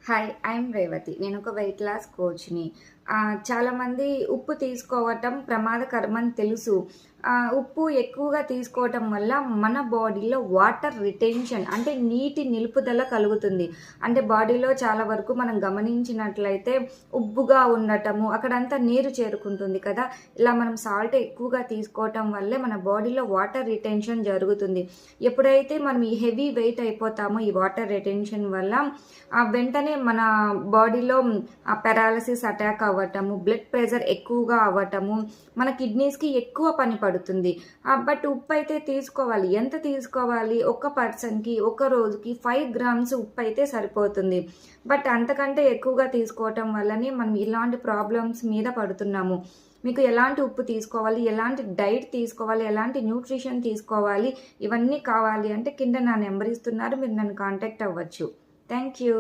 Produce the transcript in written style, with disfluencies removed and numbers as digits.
Hi! I'm Revathi. నేనొక weight loss కోచ్‌ని. చాలామంది ఉప్పు తీసుకోవటం ప్రమాదకరమని తెలుసు. ఉప్పు ఎక్కువగా తీసుకోవటం వల్ల మన బాడీలో వాటర్ రిటెన్షన్ అంటే నీటి నిలుపుదల కలుగుతుంది. అంటే బాడీలో చాలా వరకు మనం గమనించినట్లయితే ఉబ్బుగా ఉండటము, అక్కడంతా నీరు చేరుకుంటుంది కదా! ఇలా మనం సాల్ట్ ఎక్కువగా తీసుకోవటం వల్లే మన బాడీలో వాటర్ రిటెన్షన్ జరుగుతుంది. ఎప్పుడైతే మనం ఈ హెవీ వెయిట్ అయిపోతామో ఈ వాటర్ రిటెన్షన్ వల్ల వెంటనే మన బాడీలో పారాలిసిస్ అటాక్ అవ్వటము, బ్లడ్ ప్రెషర్ ఎక్కువగా అవ్వటము, మన కిడ్నీస్‌కి ఎక్కువ పని పడుతుంది. బట్ ఉప్పైతే తీసుకోవాలి. ఎంత తీసుకోవాలి? ఒక పర్సన్‌కి ఒక రోజుకి 5 గ్రామ్స్ ఉప్పైతే సరిపోతుంది. బట్ అంతకంటే ఎక్కువగా తీసుకోవటం వల్లనే మనం ఇలాంటి ప్రాబ్లమ్స్ మీద పడుతున్నాము. మీకు ఎలాంటి ఉప్పు తీసుకోవాలి, ఎలాంటి డైట్ తీసుకోవాలి, ఎలాంటి న్యూట్రిషన్ తీసుకోవాలి, ఇవన్నీ కావాలి అంటే కింద నా నెంబర్ ఇస్తున్నారు. మీరు నన్ను కాంటాక్ట్ అవ్వచ్చు. Thank you.